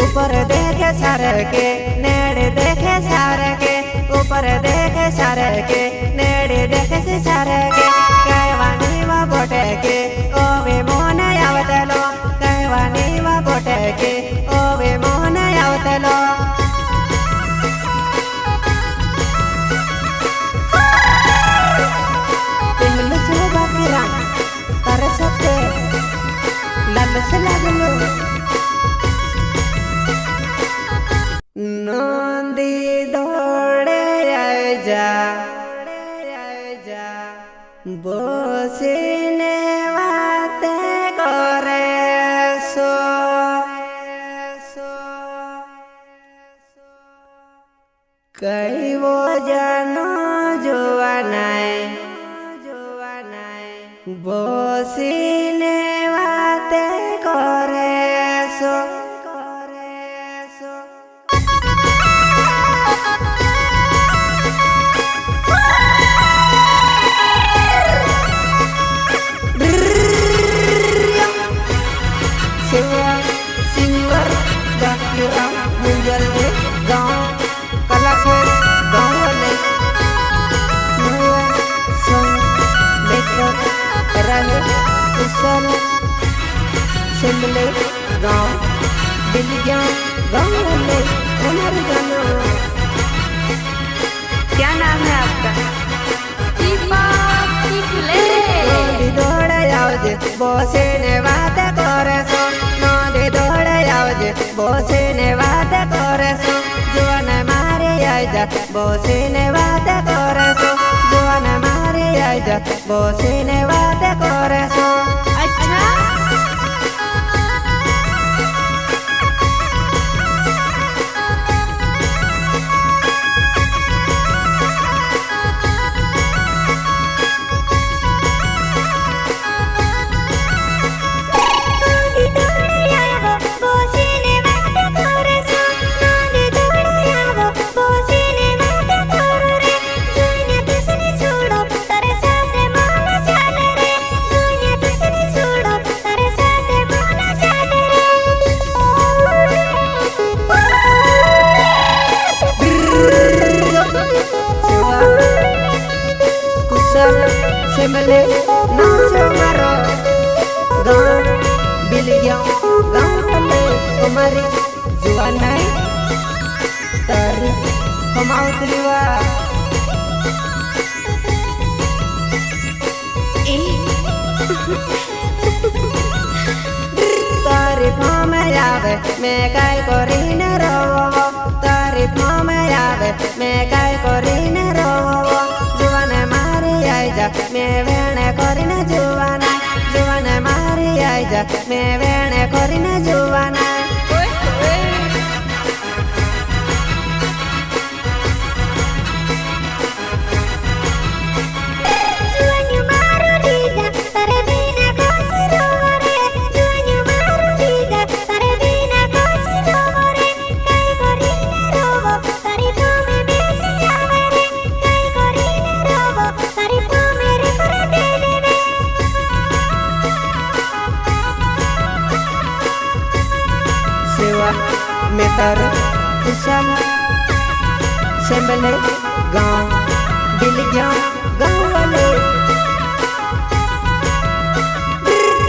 ऊपर देखे सारे के नेड़े देखे सारे के ऊपर देखे सारे के नेड़े देखे से सारे के कहवानी वा बोटे के ओवे मोहन आवतलो कहवानी वा बोटे के ओवे मोहन आवतलो पिमल से बाकीरा तारे सत्ते लाल से लागलो नंदी दौड़े जा बसीने बाते करे सो कई वो जानो जुआ नाय बसीने बाते करे सो सिंगर दाखिरा मुंजल के गाँव कलाकार गाँव वाले नया संग लेकर रहे कुशल शिमले गाँव बिलिया गाँव वाले हमारे गाना क्या नाम है आपका? दौड़ जाओ बोसे ने बात करे सो नदी दौड़ जाओ बोसे ने बात करे सो जुआन मारे आजा बोसे ने बात करे सो जुआन मारे आजा बोसे ने बात करे सो अच्छा शिमले नाचो मारो गाँव बिलिया गाँव वाले हमारी जुआन नहीं तारी हम आउतलिवा तारीफ में आवे मैं काय करी न रोवो तारीफ में आवे मैं काय करी न रोवो जुआन मारी आइजा मैं वेणे करी न जुआना जुआन मारी आइजा मैं वेणे करी न जुआना में तारे कुशल शिमले गाँव बिलिया गाँव वाले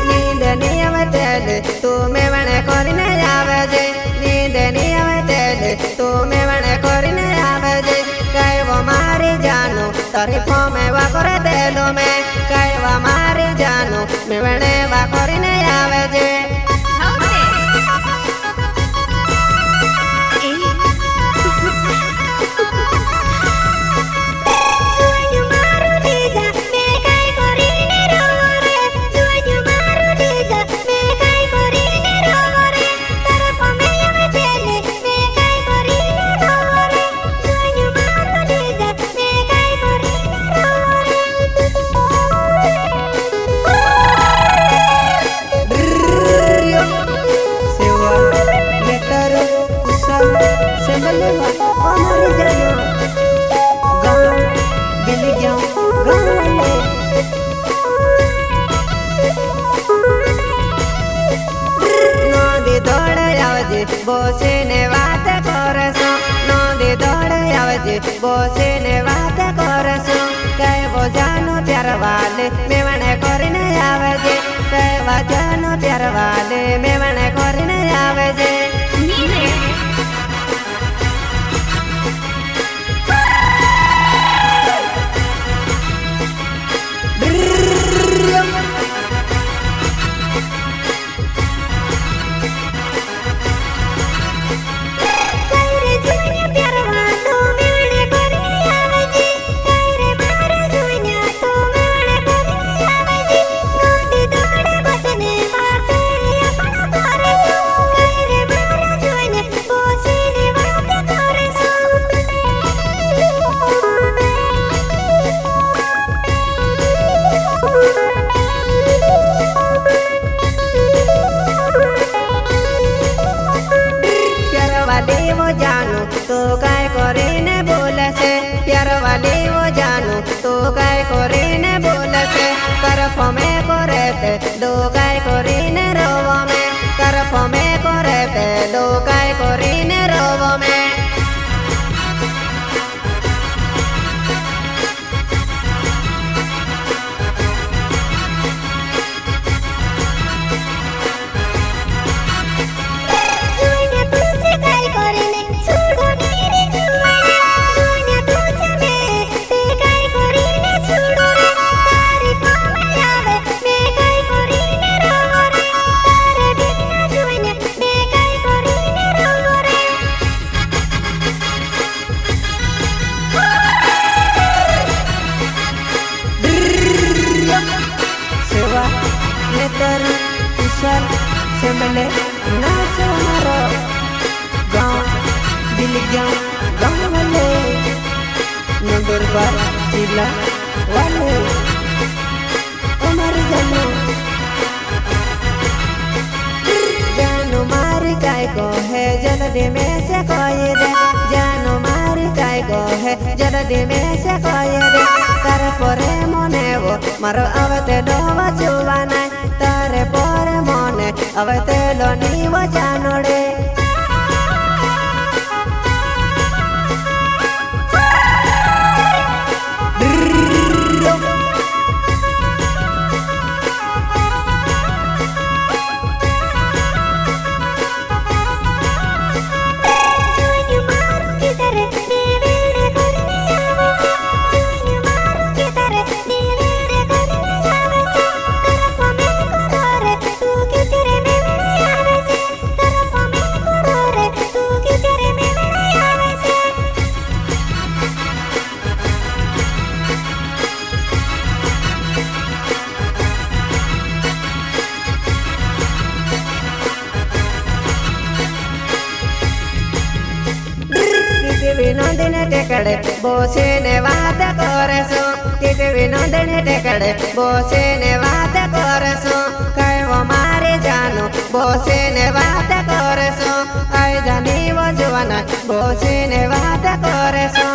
नींद नियम तेल तू में बने कोरी न आवे जे नींद नियम तेल तू में बने कोरी न आवे जे कई वो मारी जानू तारीफो में वा करे तेलो में कई वो मारी जानू में बने वा कोरी न आवे जे બોસીને વાત કરશું નદી દોડે આવજે બોસીને વાત કરશું કહેવો જાનો ત્યાર વાલે મેવણે કરીને આવજે કહેવા જાનો ત્યાર વાલે મેવણે કરીને આવજે દેવો જાનું તો કાય કરીને બોલશે પ્યારવા દેવો જાનું તો કાય કરીને બોલશે કરફો મે કરે તે દો કાય કરીને રોવો મે કરફો મે કરે તે દો કાય કરીને રોવો મે नेतर कुशल सेमले नाचो मारो गाँव बिलगाँव गाँव वाले नंदुरबार जिला वाले हमारे जानो मारी काय को है जल्दी में से कोई दे जानो मारी काय को है जल्दी में से कोई दे तारे पोरे मोने वो मारो आवते डोवा चुवाना तारे पोरे मोने आवते लोनी वो जानोड़े विनोदने टेकड़े बोसीने बात करसो किते विनोदने टेकड़े बोसीने बात करसो कहवो मारे जानो बोसीने बात करसो आई जानी वो जुवाना बोसीने बात करसो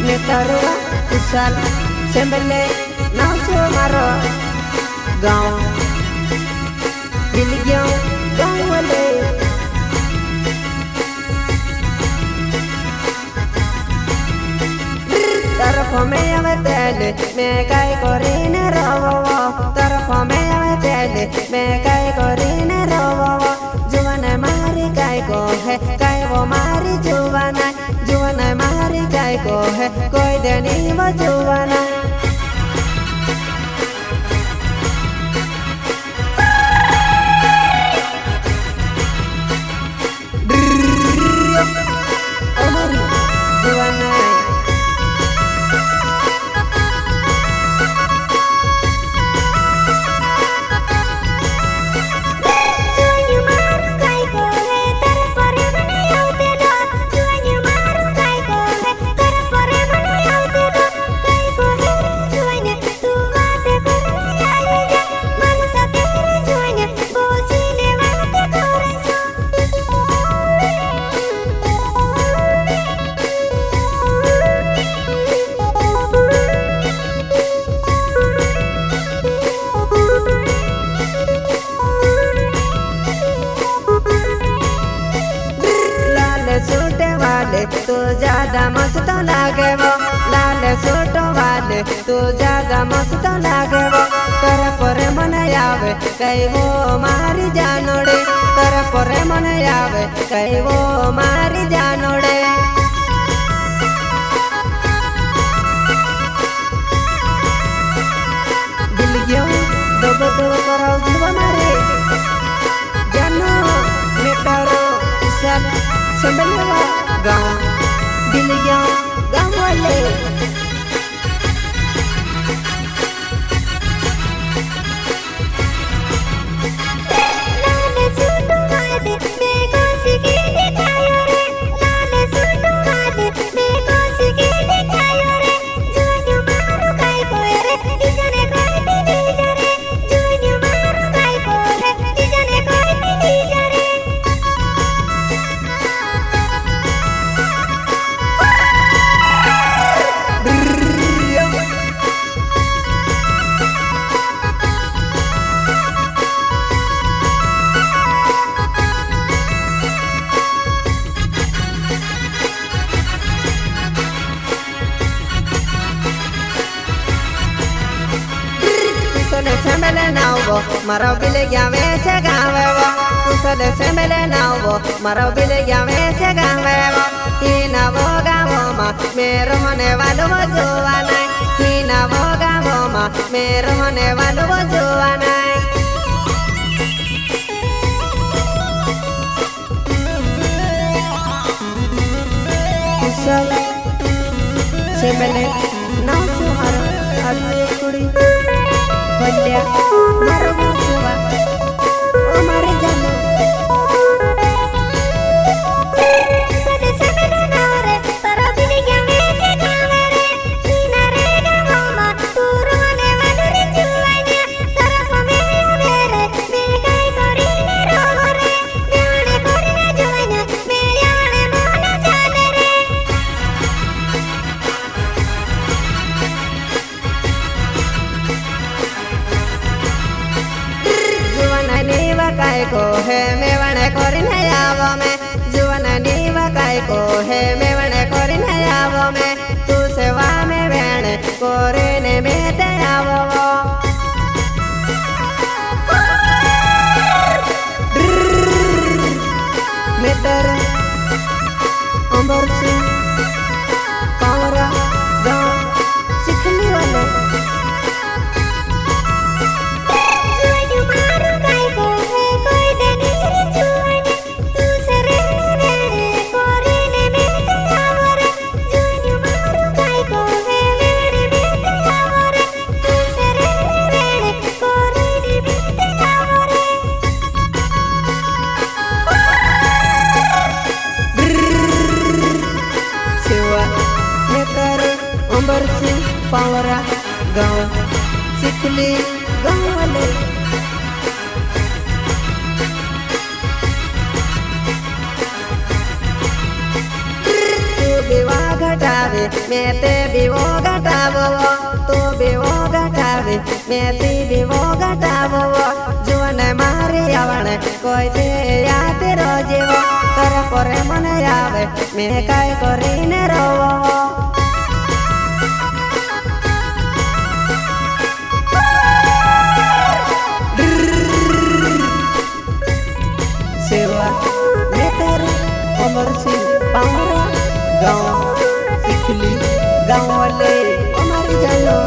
नेतरवा कुशल सेमले नाचो मारो गाँव बिलगाँव गाँव वाले तरफ में आवते मैं काय करीने रोवो तरफ में आवते मैं काय करीने रोवो जुवान मारी काय को है काय वो मारी जुवाना जुवान मारी काय को है कोई देनी वो जुवाना ज्यादा मस्त लागे वो लाल सूट वाले तू ज्यादा मस्त लागे वो तेरे परे मन आवे कई वो मारी जानोड़े तेरे परे मन आवे कई वो मारी जानोड़े दिल गयो दब दब कराओ जीवा मारे जानो मेटारो सब संभलवा गाँव दिल गया गाँव वाले semele nauvo maro bile gyave se gavevo kusale semele nauvo maro bile gyave se gavevo hina voga voma mero mone valu jowanai hina voga voma mero mone valu jowanai kusale semele nauvo maro alu kudi Banda maro gawa o mare jano sade semele nare tara bile gyave se gavere inare gavoma turu mane valure juwanya tara pame avere me kai korine rohore devane korine juwanya me yane mona janere काय को है मेवणे कोरिने आवो में जुवन नीवा काय को है मेवणे कोरिने आवो में तू सेवा में वेणे कोरिने में ते आवो मेटर अंबरसी पावरा गाँव सिखली वाले अंबरसी पावरा गाँव सिखली गाँव वाले तू विवा घटावे मैं ते विवो घटावो तू विवो घटावे मैं ते विवो घटावो जुवन मारी आवण कोई ते याद रोजेवो तर परे मन आवे मैं काय करीने रोवो सेवा मेटर अमरसी पावरा गाँव सिखली गाँव वाले हमारे जानो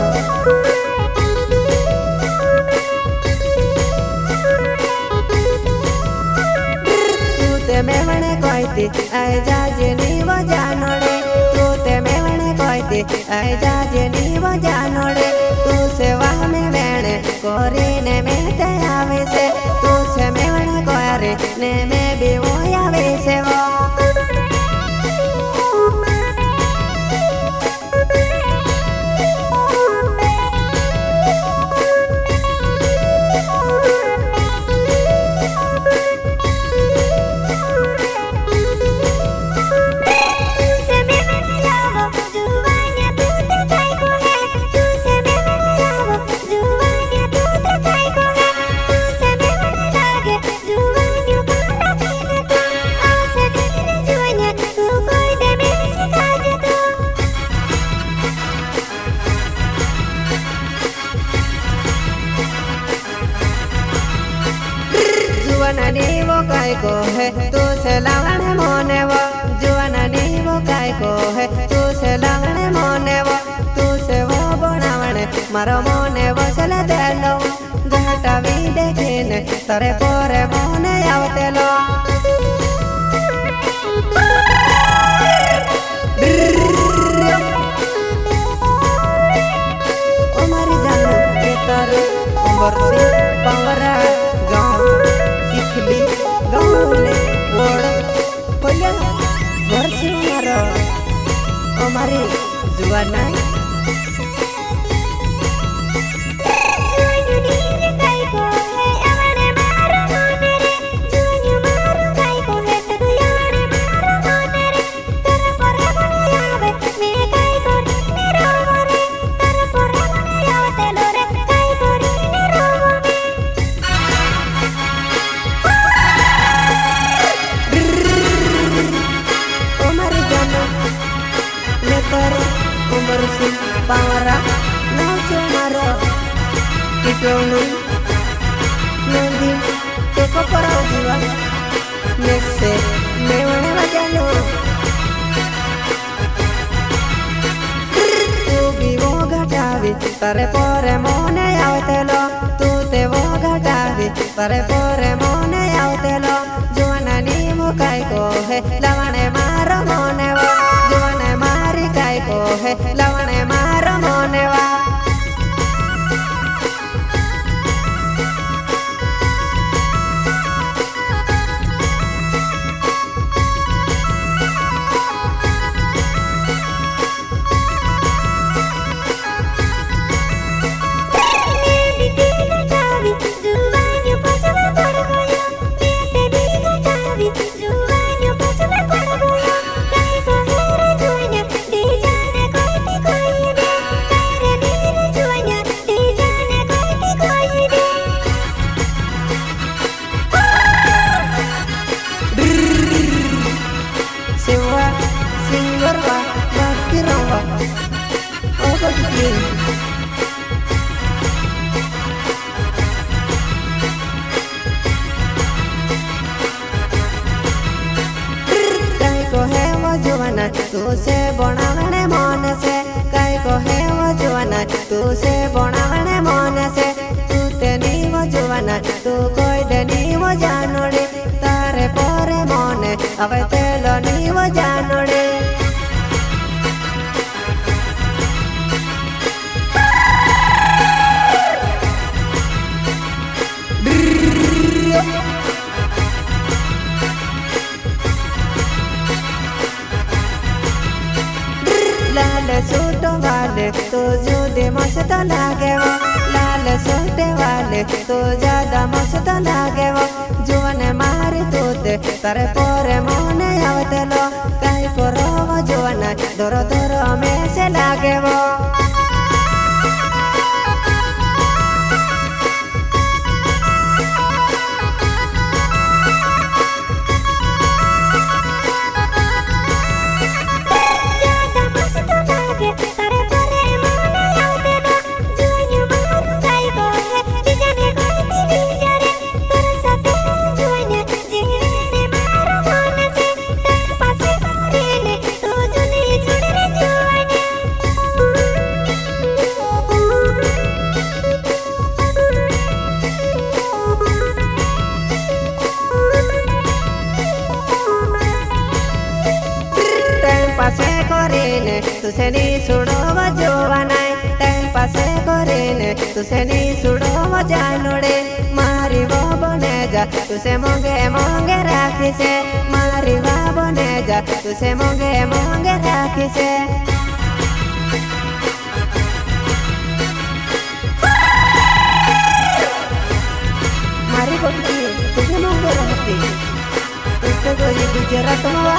तू ते मेवणे कहती आए जाजे नीवो जानोड़े तू ते मेवणे कहती आए जाजे नीवो जानोड़े तू सेवा में वेणे कोरीने में ते आवे से तू से मेवणे कोरे ने में भी वो आवे से वो कोहे तू से लावणे मोने वो जुआना नी वो काय कोहे तू से लावणे मोने वो तू से वो बनावणे मारो मोने वो चले देलो घाटा भी देखीने तारे पोरे मोने आवतेलो ओ मारी जानो के तारे बरसी पावरा गाँव चिखली गाँव ले ओड़ पहले बरसी मारो ओ मारी Juana bersih pawara nasi maro kitonu nanti teko parau jiwa nese mewane wajano tu bi wo gatavi tare pore mone avtelo tu te wo gatavi tare pore mone avtelo juana ni mo kai ko he lavane maro mone wo juana mari kai ko he lavane maro mone wa तू से बनावणे मन से काय को है वो Juana तू से बनावणे मन से तू ते नी वो जुआना तू कोई दे नी वो जानोड़े तारे पोरे मोने अबे तेलो नी वो जानोड़े लाल सूट वाले तो जुदे मस्त लागे वो लाल सूट वाले तो ज्यादा मस्त लागे वो जुआने मारी तोते तारे पोरे मोने आवतेलो काई करो वो जुआना दोरो दोरो में से लागे वो तुसे नी सुड़ो वजोवाना टाइम पास करेने तुसे नी सुड़ो वजानोड़े मारी वो बने जा तुसे मोंगे मोंगे राखी से मारी वो बने जा तुसे मोंगे मोंगे राखी से मारी बोलती तुसे मोंगे राखी तुसे कोई गुजरात हुआ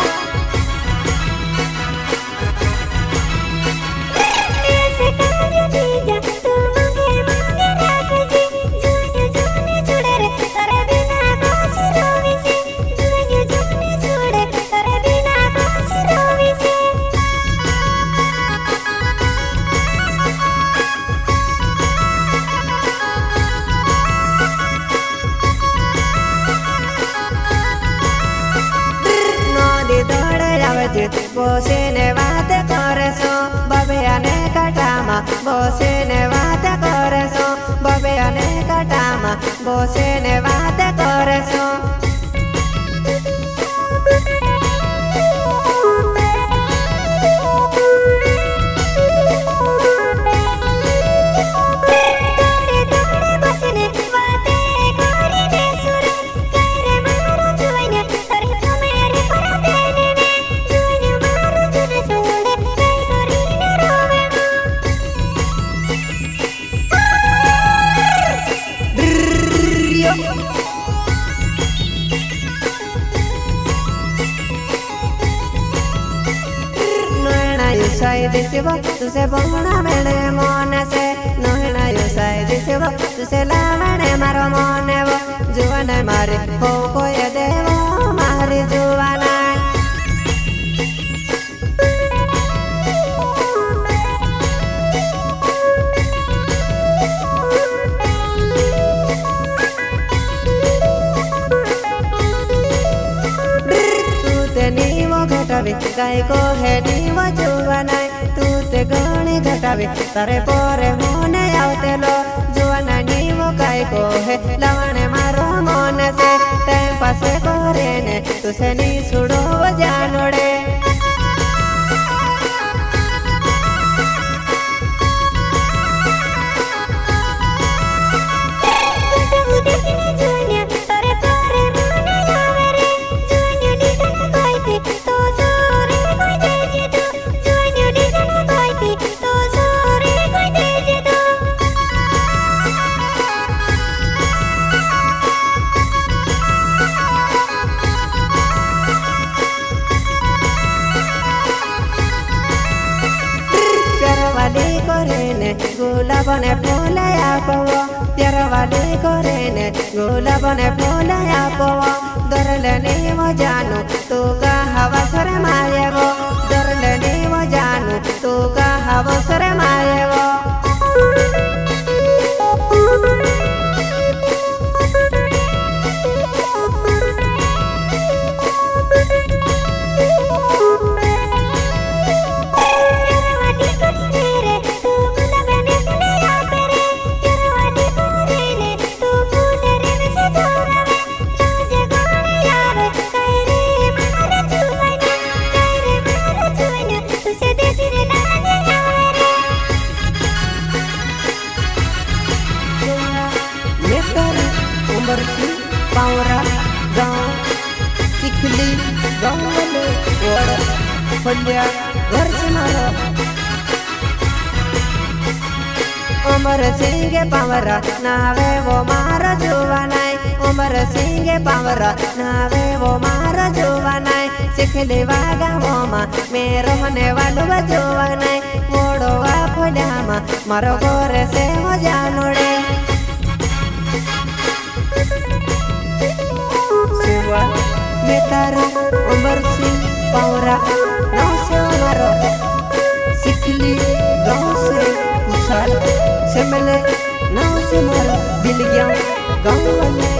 જ બોસીને વાત કરશો બબે અને કાંટામાં બોસીને વાત કરશો બબે અને કાંટામાં બોસીને વાત કરશો Sai disibo tu se bona mene mone se nohna yo sai disibo tu se la mene maro mone wo juwana mare ho koy devo mari juwana काय को है नीव जुवाना तू ते गणी घटावे तारे पोरे मोने आवते लो जुवाना नीव काय को है लवणे मारो मोन से टाइम पास करे ने तुसे नी सुडो जानोड़े गुलाबने फूल आपवो प्यारवाली करेने गुलाबने फूल आपवो दरलनी वो जानू तू का हवा सर मायेवो दरलनी वो जानू तू का हवा सर मायेवो बरसी पावरा गाँव चिखली गाँव वाले वड़ फल्या घर से मारो उमर सिंह पावरा नावे वो मारा जुवानाय उमर सिंह पावरा नावे वो मारा जुवानाय चिखली वागा मोमा मेरो होने वालो जुवानाय मोड़ो वा फल्या मा मारो गोरे से वो जानोड़े मैं तारा उमर सिंह पावरा नाव से मारो सिखली गाँव से उछाल से मिले नाव से मारो बिल गया गाँव वाले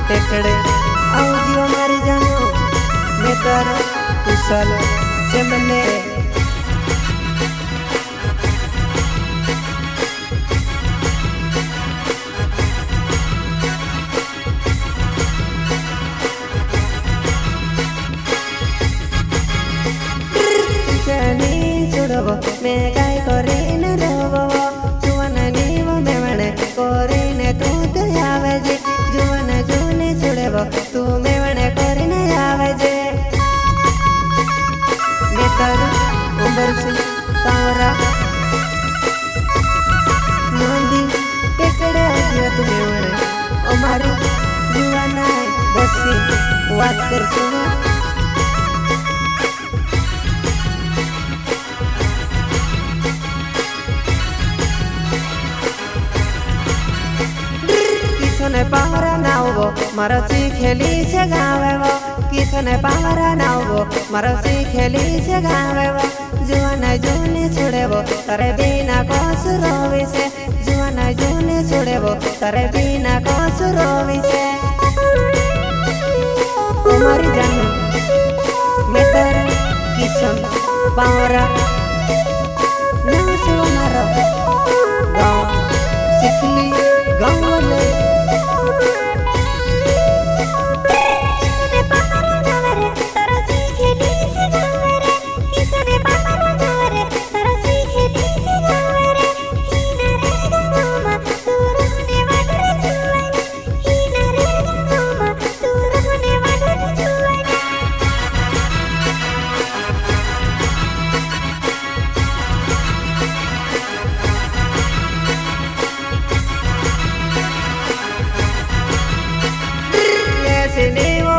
टेकड़े आओ जीवा मारी जानो मैं तारा कुशल से मने सुड़बो मैं काय करे न रोबो जुवन नीव में वणे करे ने तू तो आवे जे जुवन जुने सुड़बो तू में वणे करे ने आवे जे मैं तारा उमर से पावरा नंदी टेकड़े आजिया तू में वणे अमारी जुवाना बसी बात कर सुनो पावरा नावो मरसी खेली से गावेवो किसने पावरा नावो मरसी खेली से गावेवो जुआन जूनी छुड़ेवो तरे बिना कोसुरोवी से जुआन जूनी छुड़ेवो तरे बिना कोसुरोवी से कुमारी जान मेटर किसन पावरा नाव से मारो गाँव सिखली गाँव वाले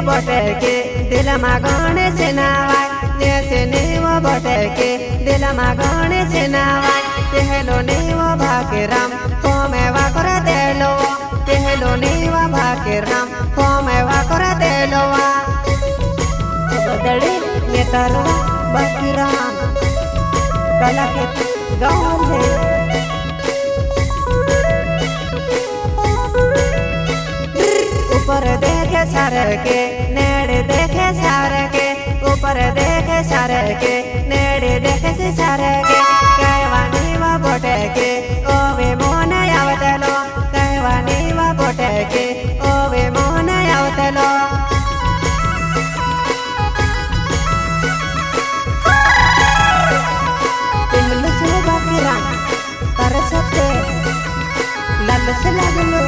बटके दिल मागणे से नावाय जैसे नेव बटके दिल मागणे से नावाय तेहलो नेव भाके राम कोमे वाकर देलो तेहलो नेव भाके राम कोमे वाकर देलो बदड़े नेतरवा बाकी राम कला के गाँव में ऊपर देखे सारे के नेड़े देखे सारे के ऊपर देखे सारे के नेड़े देखे से सारे के कहवानी वा बोटे के ओवे मोहन आवतलो कहवानी वा बोटे के ओवे मोहन आवतलो तिमल से बाकी राम तरसते लल से लगलो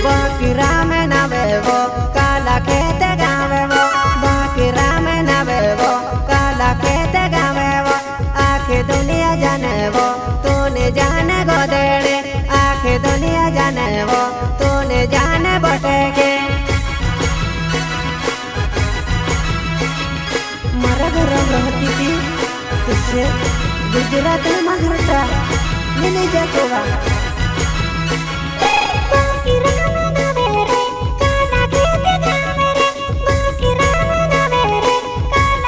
बाकी राम नवेवो काला खेत गावेवो बाकी राम नवेवो काला खेत गावेवो आखे दुनिया जानेवो तूने जाने गोदेड़े आखे दुनिया जानेवो तूने जाने बटेके मरा गरम रहती थी तुझसे गुजरात में महाराष्ट्र मिले जातोगा